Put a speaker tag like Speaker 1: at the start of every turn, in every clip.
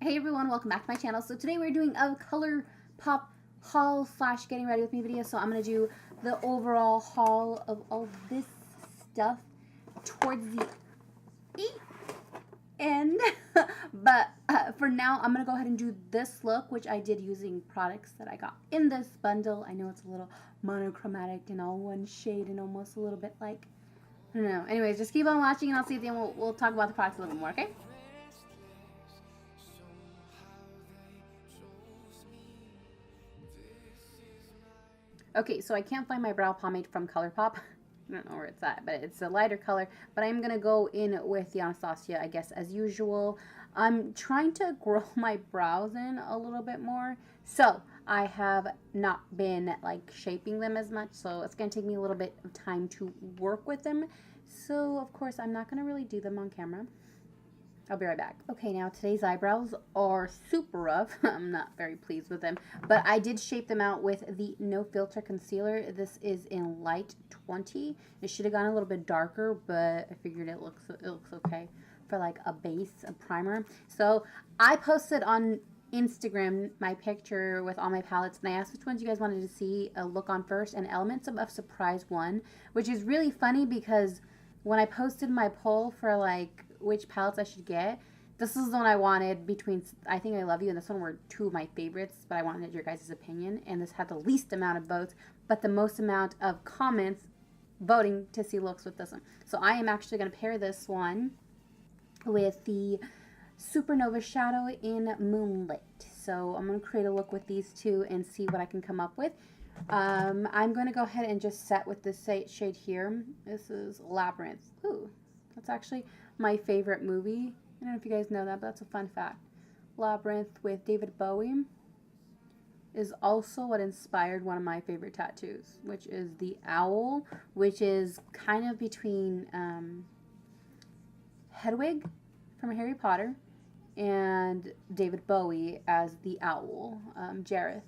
Speaker 1: Hey everyone, welcome back to my channel. So today we're doing a Colourpop haul slash getting ready with me video. So I'm going to do the overall haul of all this stuff towards the end. But for now, I'm going to go ahead and do this look, which I did using products that I got in this bundle. I know it's a little monochromatic and all one shade and almost a little bit like, I don't know. Anyways, just keep on watching and I'll see you at the end. We'll talk about the products a little bit more, okay? Okay, so I can't find my brow pomade from Colourpop. I don't know where it's at, but it's a lighter color. But I'm going to go in with the Anastasia, I guess, as usual. I'm trying to grow my brows in a little bit more. So I have not been, like, shaping them as much. So it's going to take me a little bit of time to work with them. So, of course, I'm not going to really do them on camera. I'll be right back. Okay, now today's eyebrows are super rough. I'm not very pleased with them, but I did shape them out with the No Filter Concealer. This is in Light 20. It should have gone a little bit darker, but I figured it looks okay for like a base, a primer. So I posted on Instagram my picture with all my palettes, and I asked which ones you guys wanted to see a look on first, and Elements of Surprise won, which is really funny because when I posted my poll for like which palettes I should get, this is the one I wanted between I Think I Love You and this one were two of my favorites, but I wanted your guys' opinion, and this had the least amount of votes but the most amount of comments voting to see looks with this one. So I am actually going to pair this one with the Supernova Shadow in Moonlit. So I'm going to create a look with these two and see what I can come up with. I'm going to go ahead and just set with this shade here. This is Labyrinth. Ooh, that's actually my favorite movie. I don't know if you guys know that, but that's a fun fact. Labyrinth with David Bowie is also what inspired one of my favorite tattoos, which is the owl, which is kind of between Hedwig from Harry Potter and David Bowie as the owl, Jareth.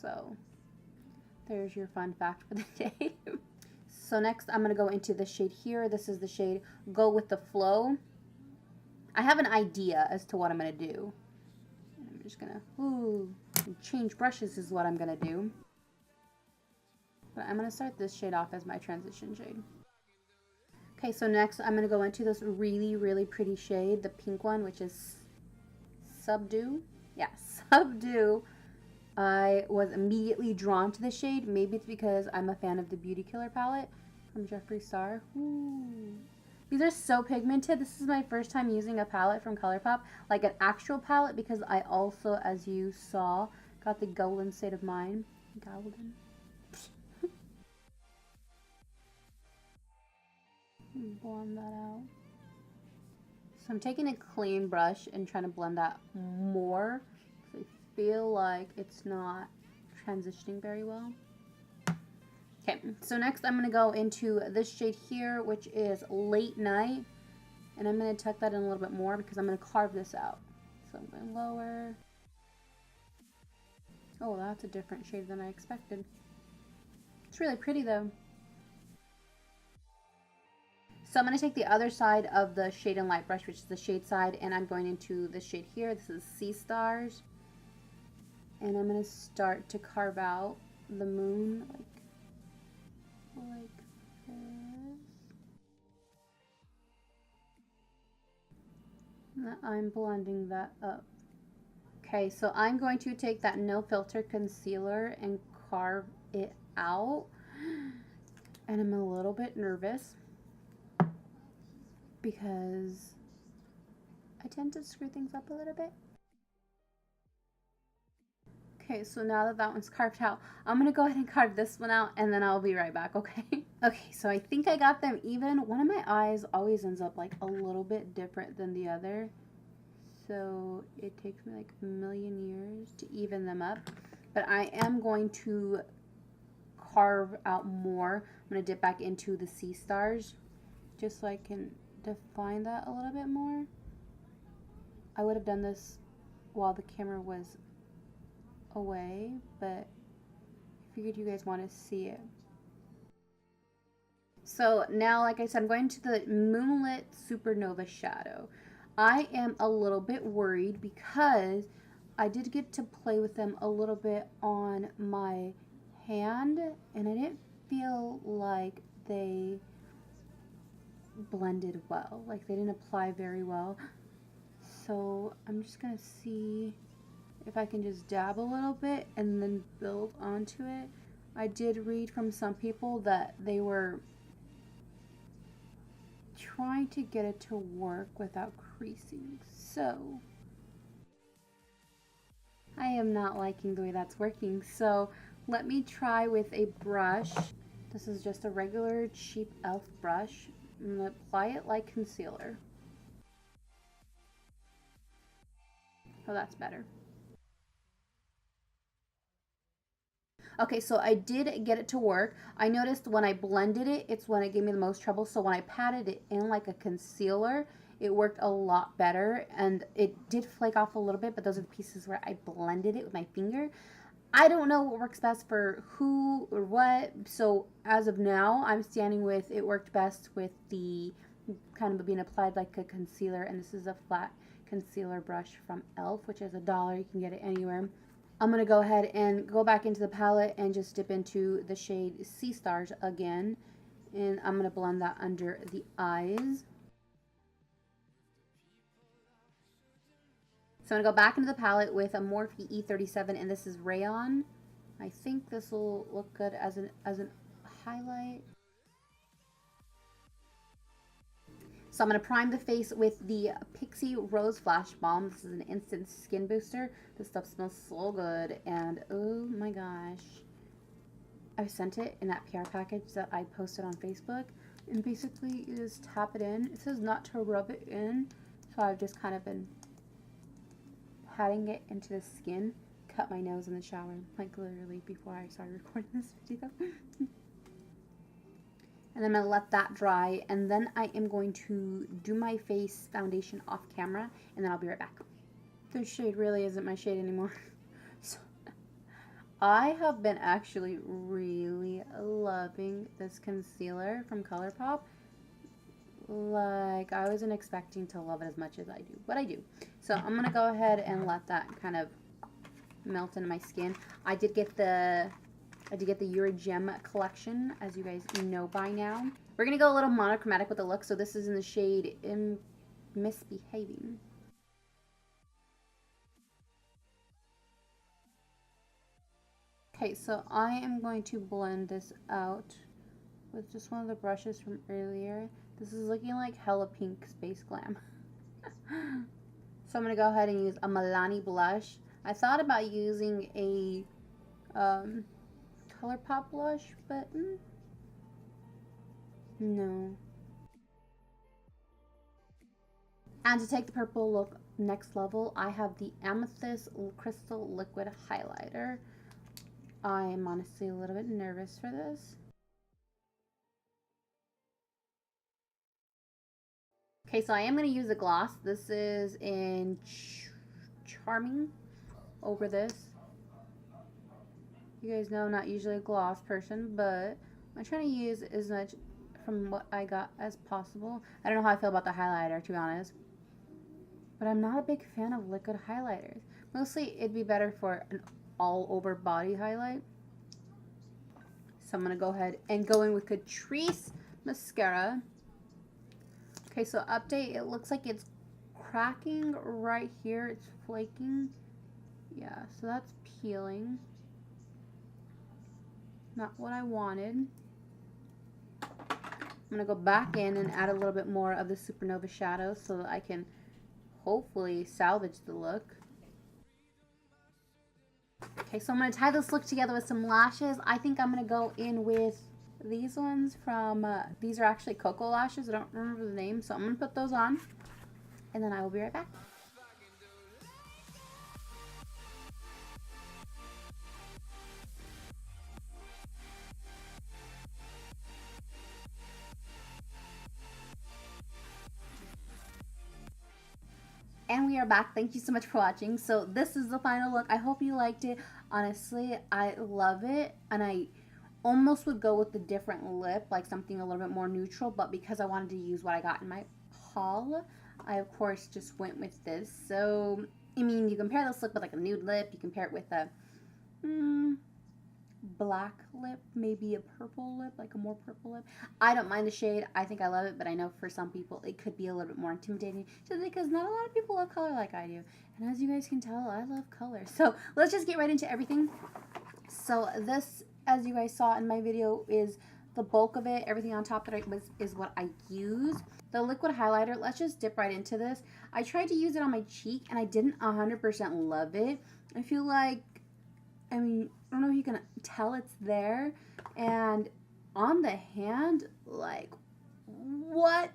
Speaker 1: So there's your fun fact for the day. So next I'm going to go into the shade here. This is the shade Go With The Flow. I have an idea as to what I'm going to do. I'm just going to change brushes is what I'm going to do. But I'm going to start this shade off as my transition shade. Okay, so next I'm going to go into this really, really pretty shade, the pink one, which is Subdue. Yeah, Subdue. I was immediately drawn to the shade. Maybe it's because I'm a fan of the Beauty Killer palette from Jeffree Star. Ooh. These are so pigmented. This is my first time using a palette from Colourpop, like an actual palette, because I also, as you saw, got the Golden State of Mind. Golden. Blend that out. So I'm taking a clean brush and trying to blend that more. I feel like it's not transitioning very well. Okay, so next I'm going to go into this shade here, which is Late Night. And I'm going to tuck that in a little bit more because I'm going to carve this out. So I'm going lower. Oh, that's a different shade than I expected. It's really pretty though. So I'm going to take the other side of the Shade and Light brush, which is the shade side, and I'm going into this shade here. This is Sea Stars. And I'm going to start to carve out the moon like this. And I'm blending that up. Okay, so I'm going to take that No Filter Concealer and carve it out. And I'm a little bit nervous because I tend to screw things up a little bit. Okay, so now that that one's carved out, I'm going to go ahead and carve this one out, and then I'll be right back, okay? Okay, so I think I got them even. One of my eyes always ends up like a little bit different than the other. So it takes me like a million years to even them up. But I am going to carve out more. I'm going to dip back into the Sea Stars just so I can define that a little bit more. I would have done this while the camera was away, but I figured you guys want to see it. So now, like I said, I'm going to the Moonlit Supernova Shadow. I am a little bit worried because I did get to play with them a little bit on my hand, and I didn't feel like they blended well. Like they didn't apply very well. So I'm just gonna see if I can just dab a little bit and then build onto it. I did read from some people that they were trying to get it to work without creasing. So I am not liking the way that's working. So let me try with a brush. This is just a regular cheap e.l.f. brush. I'm going to apply it like concealer. Oh, that's better. Okay, so I did get it to work. I noticed when I blended it, it's when it gave me the most trouble. So when I patted it in like a concealer, it worked a lot better. And it did flake off a little bit, but those are the pieces where I blended it with my finger. I don't know what works best for who or what. So as of now, I'm standing with it worked best with the kind of being applied like a concealer. And this is a flat concealer brush from e.l.f., which is $1. You can get it anywhere. I'm going to go ahead and go back into the palette and just dip into the shade Sea Stars again. And I'm going to blend that under the eyes. So I'm going to go back into the palette with a Morphe E37, and this is Rayon. I think this will look good as an highlight. So I'm going to prime the face with the Pixie Rose Flash Balm. This is an instant skin booster. This stuff smells so good, and oh my gosh. I sent it in that PR package that I posted on Facebook, and basically you just tap it in. It says not to rub it in, so I've just kind of been patting it into the skin. Cut my nose in the shower, like literally before I started recording this video. And I'm going to let that dry, and then I am going to do my face foundation off camera, and then I'll be right back. This shade really isn't my shade anymore. So, I have been actually really loving this concealer from Colourpop. Like, I wasn't expecting to love it as much as I do, but I do. So I'm going to go ahead and let that kind of melt into my skin. I did get the GRWM collection, as you guys know by now. We're going to go a little monochromatic with the look, so this is in the shade Misbehaving. Okay, so I am going to blend this out with just one of the brushes from earlier. This is looking like hella pink Space Glam. So I'm going to go ahead and use a Milani blush. I thought about using a Colourpop blush, but no. And to take the purple look next level, I have the Amethyst Crystal Liquid Highlighter. I am honestly a little bit nervous for this. Okay, so I am going to use a gloss. This is in Charming over this. You guys know I'm not usually a gloss person, but I'm trying to use as much from what I got as possible. I don't know how I feel about the highlighter, to be honest. But I'm not a big fan of liquid highlighters. Mostly, it'd be better for an all-over body highlight. So I'm going to go ahead and go in with Catrice Mascara. Okay, so update, it looks like it's cracking right here. It's flaking. Yeah, so that's peeling. Not what I wanted. I'm going to go back in and add a little bit more of the Supernova shadow so that I can hopefully salvage the look. Okay, so I'm going to tie this look together with some lashes. I think I'm going to go in with these ones from, these are actually Cocoa lashes. I don't remember the name, so I'm going to put those on, and then I will be right back. And we are back. Thank you so much for watching. So this is the final look. I hope you liked it. Honestly, I love it, and I almost would go with the different lip, like something a little bit more neutral, but because I wanted to use what I got in my haul, I of course just went with this. So, I mean, you compare this look with like a nude lip, you compare it with a black lip, maybe a purple lip, like a more purple lip. I don't mind the shade. I think I love it, but I know for some people it could be a little bit more intimidating just because not a lot of people love color like I do. And as you guys can tell, I love color. So let's just get right into everything. So this, as you guys saw in my video, is the bulk of it. Everything on top that is what I use. The liquid highlighter, let's just dip right into this. I tried to use it on my cheek and I didn't 100% love it. I feel like, I mean, I don't know if you can tell it's there. And on the hand, like, what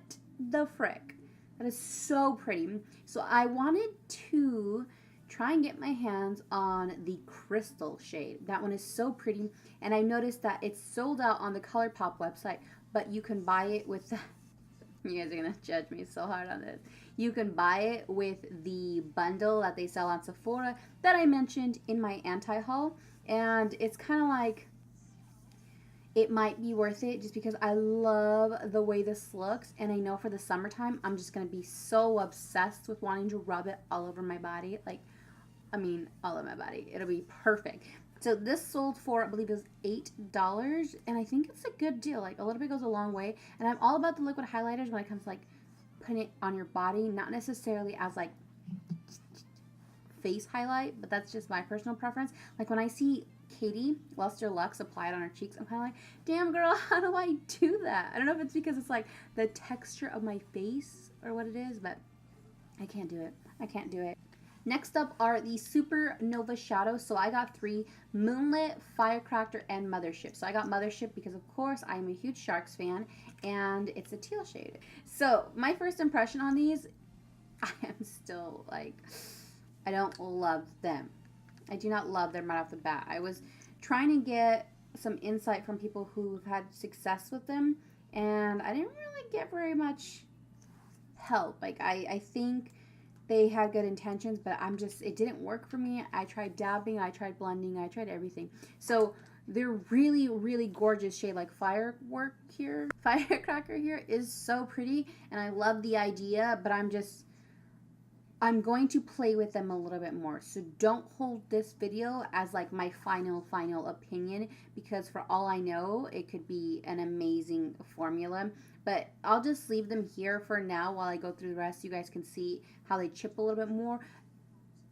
Speaker 1: the frick? That is so pretty. So I wanted to try and get my hands on the crystal shade. That one is so pretty. And I noticed that it's sold out on the Colourpop website, but you can buy it with the, you guys are going to judge me so hard on this. You can buy it with the bundle that they sell on Sephora that I mentioned in my anti-haul. And it's kind of like, it might be worth it just because I love the way this looks. And I know for the summertime, I'm just going to be so obsessed with wanting to rub it all over my body. Like, I mean, all over my body. It'll be perfect. So this sold for, I believe it was $8. And I think it's a good deal. Like, a little bit goes a long way. And I'm all about the liquid highlighters when it comes to, like, putting it on your body. Not necessarily as, like, face highlight, but that's just my personal preference. Like, when I see Katie Luster Luxe apply it on her cheeks, I'm kind of like, damn girl, how do I do that? I don't know if it's because it's like the texture of my face or what it is, but I can't do it. I can't do it. Next up are the Supernova shadows. So I got 3: Moonlit, Firecracker, and Mothership. So I got Mothership because of course I'm a huge Sharks fan and it's a teal shade. So my first impression on these, I am still like, I don't love them. I do not love them right off the bat. I was trying to get some insight from people who've had success with them, and I didn't really get very much help. Like, I think they had good intentions, but it didn't work for me. I tried dabbing, I tried blending, I tried everything. So they're really, really gorgeous shade. Like Firecracker here is so pretty, and I love the idea, but I'm going to play with them a little bit more. So don't hold this video as like my final opinion, because for all I know, it could be an amazing formula. But I'll just leave them here for now while I go through the rest. You guys can see how they chip a little bit more.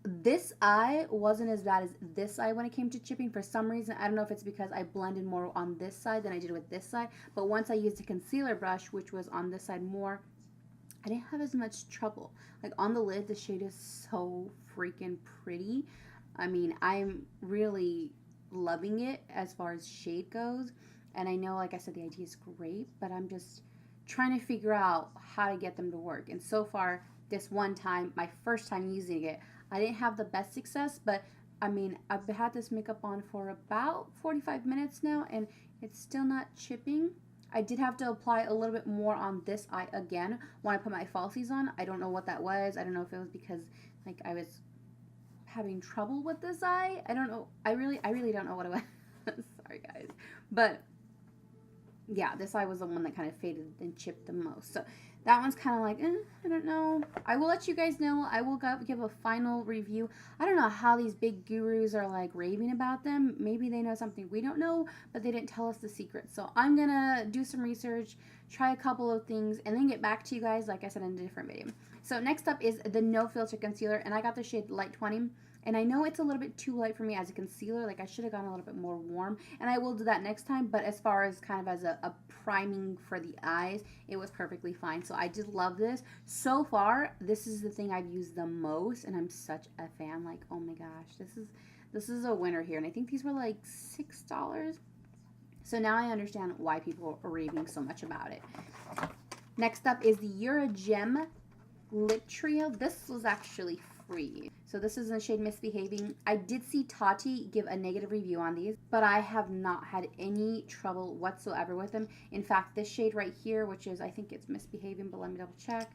Speaker 1: This eye wasn't as bad as this eye when it came to chipping for some reason. I don't know if it's because I blended more on this side than I did with this side. But once I used a concealer brush, which was on this side more, I didn't have as much trouble. Like on the lid, the shade is so freaking pretty. I mean, I'm really loving it as far as shade goes. And I know, like I said, the idea is great, but I'm just trying to figure out how to get them to work. And so far, this one time, my first time using it, I didn't have the best success, but I mean, I've had this makeup on for about 45 minutes now, and it's still not chipping. I did have to apply a little bit more on this eye again when I put my falsies on. I don't know what that was. I don't know if it was because like I was having trouble with this eye. I don't know. I really don't know what it was. Sorry guys. But yeah, this eye was the one that kind of faded and chipped the most. So that one's kind of like, I don't know. I will let you guys know. I will give a final review. I don't know how these big gurus are like raving about them. Maybe they know something we don't know, but they didn't tell us the secret. So I'm going to do some research, try a couple of things, and then get back to you guys, like I said, in a different video. So next up is the No Filter Concealer, and I got the shade Light 20. And I know it's a little bit too light for me as a concealer. Like, I should have gone a little bit more warm. And I will do that next time. But as far as kind of as a priming for the eyes, it was perfectly fine. So I did love this. So far, this is the thing I've used the most. And I'm such a fan. Like, oh my gosh. This is a winner here. And I think these were like $6. So now I understand why people are raving so much about it. Next up is the GRWM Lip Trio. This was actually free. So this is in the shade Misbehaving. I did see Tati give a negative review on these, but I have not had any trouble whatsoever with them. In fact, this shade right here, which is, I think it's Misbehaving, but let me double check.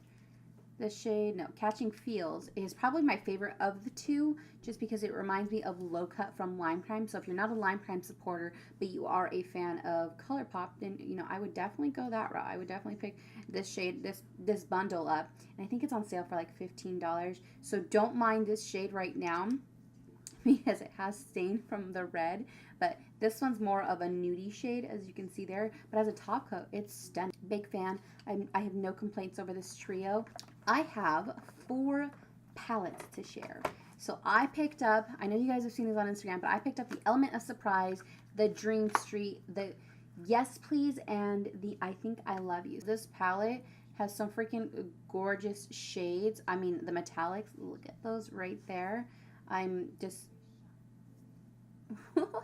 Speaker 1: This shade, no, Catching Feels is probably my favorite of the two, just because it reminds me of Low Cut from Lime Crime. So if you're not a Lime Crime supporter, but you are a fan of Colourpop, then, you know, I would definitely go that route. I would definitely pick this shade, this bundle up. And I think it's on sale for like $15. So don't mind this shade right now, because it has stain from the red, but this one's more of a nudie shade, as you can see there, but as a top coat, it's stunning. Big fan. I have no complaints over this trio. I have 4 palettes to share. So I picked up, I know you guys have seen these on Instagram, but I picked up the Element of Surprise, the Dream Street, the Yes Please, and the I Think I Love You. This palette has some freaking gorgeous shades. I mean, the metallics, look at those right there. I'm just, what?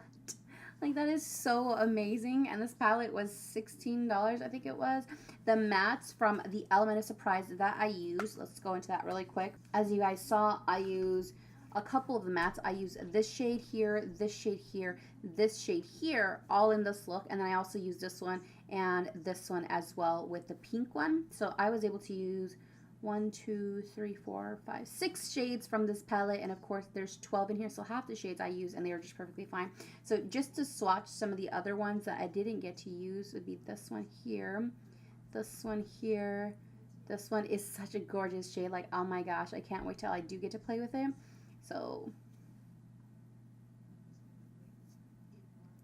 Speaker 1: Like, that is so amazing. And this palette was $16, I think it was. The mattes from the Element of Surprise that I use, let's go into that really quick. As you guys saw, I use a couple of the mattes. I use this shade here, this shade here, this shade here, all in this look. And then I also use this one and this one as well with the pink one. So I was able to use 1, 2, 3, 4, 5, 6 shades from this palette, and of course there's 12 in here, so half the shades I use and they are just perfectly fine. So just to swatch some of the other ones that I didn't get to use would be this one here, this one here. This one is such a gorgeous shade, like, oh my gosh, I can't wait till I do get to play with it. So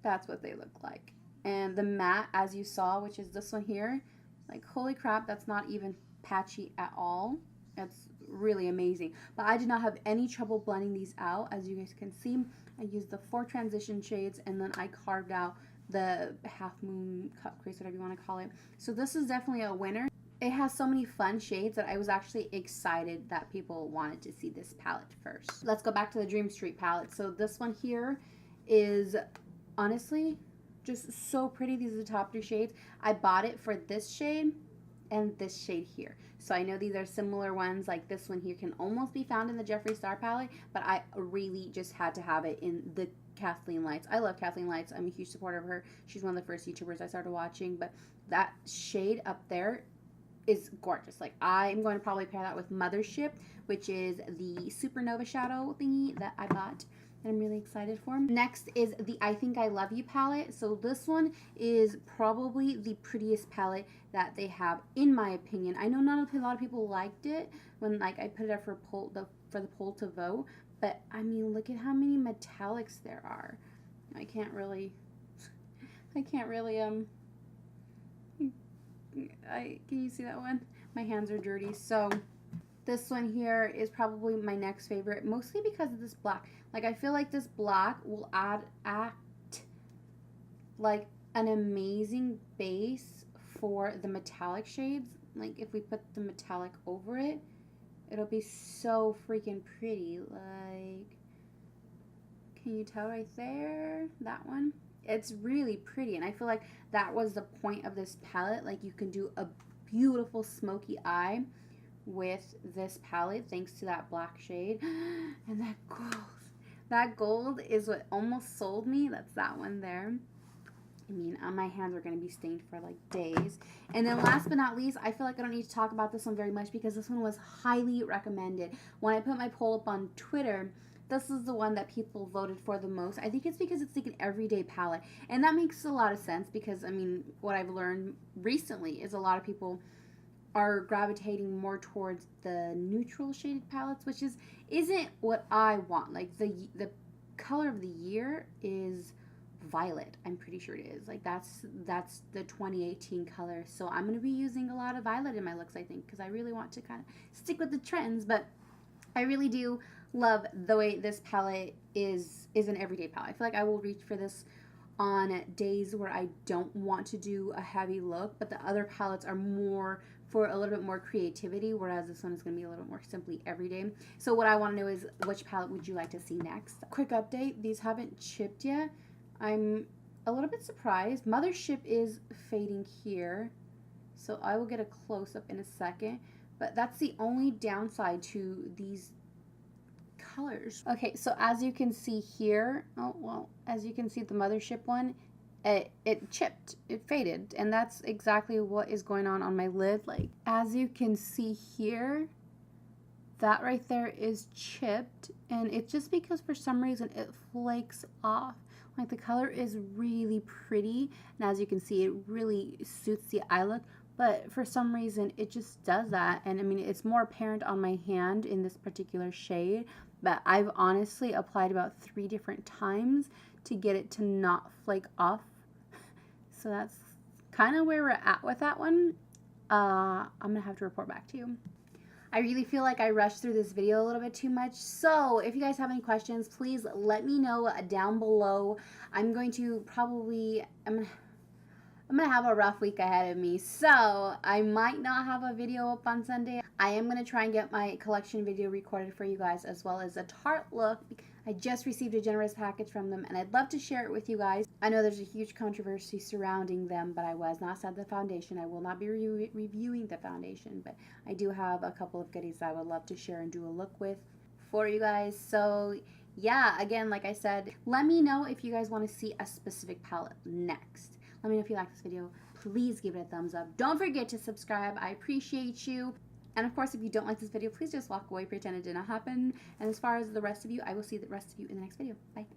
Speaker 1: that's what they look like. And the matte, as you saw, which is this one here, like, holy crap, that's not even patchy at all. That's really amazing. But I did not have any trouble blending these out. As you guys can see, I used the 4 transition shades, and then I carved out the half moon cut crease, whatever you want to call it. So this is definitely a winner. It has so many fun shades that I was actually excited that people wanted to see this palette first. Let's go back to the Dream Street palette. So this one here is honestly just so pretty. These are the top 3 shades. I bought it for this shade and this shade here. So I know these are similar ones, like this one here can almost be found in the Jeffree Star palette, but I really just had to have it in the Kathleen Lights. I love Kathleen Lights. I'm a huge supporter of her. She's one of the first YouTubers I started watching, but that shade up there is gorgeous. Like, I'm going to probably pair that with Mothership, which is the supernova shadow thingy that I bought that I'm really excited for. Next is the I Think I Love You palette. So this one is probably the prettiest palette that they have, in my opinion. I know not a lot of people liked it when, like, I put it up for the poll to vote, but I mean, look at how many metallics there are. Can you see that one? My hands are dirty. So this one here is probably my next favorite, mostly because of this black. Like, I feel like this black will act like an amazing base for the metallic shades. Like, if we put the metallic over it, it'll be so freaking pretty. Like, can you tell right there? That one? It's really pretty, and I feel like that was the point of this palette. Like, you can do a beautiful smoky eye with this palette thanks to that black shade. And that gold. That gold is what almost sold me. That's that one there. I mean, my hands are going to be stained for like days. And then last but not least, I feel like I don't need to talk about this one very much because this one was highly recommended. When I put my poll up on Twitter, this is the one that people voted for the most. I think it's because it's like an everyday palette. And that makes a lot of sense because, I mean, what I've learned recently is a lot of people are gravitating more towards the neutral shaded palettes, which isn't what I want. Like, the color of the year is violet. I'm pretty sure it is. Like, that's the 2018 color. So I'm going to be using a lot of violet in my looks, I think, because I really want to kind of stick with the trends. But I really do love the way this palette is an everyday palette. I feel like I will reach for this on days where I don't want to do a heavy look, but the other palettes are more for a little bit more creativity, whereas this one is going to be a little bit more simply everyday. So what I want to know is, which palette would you like to see next? Quick update, these haven't chipped yet. I'm a little bit surprised. Mothership is fading here, so I will get a close-up in a second, but that's the only downside to these colors. Okay, so as you can see here, as you can see, the Mothership one, it chipped, it faded, and that's exactly what is going on my lid. Like, as you can see here, that right there is chipped, and it's just because for some reason it flakes off. Like, the color is really pretty, and as you can see, it really suits the eye look, but for some reason it just does that. And I mean, it's more apparent on my hand in this particular shade, but I've honestly applied about 3 different times to get it to not flake off. So that's kind of where we're at with that one. I'm gonna have to report back to you. I really feel like I rushed through this video a little bit too much. So if you guys have any questions, please let me know down below. I'm going to probably, I'm gonna have a rough week ahead of me, so I might not have a video up on Sunday. I am gonna try and get my collection video recorded for you guys, as well as a Tarte look. I just received a generous package from them, and I'd love to share it with you guys. I know there's a huge controversy surrounding them, but I was not sent the foundation. I will not be reviewing the foundation, but I do have a couple of goodies I would love to share and do a look with for you guys. So yeah, again, like I said, let me know if you guys want to see a specific palette next. Let me know if you like this video. Please give it a thumbs up. Don't forget to subscribe. I appreciate you. And of course, if you don't like this video, please just walk away, pretend it did not happen. And as far as the rest of you, I will see the rest of you in the next video. Bye.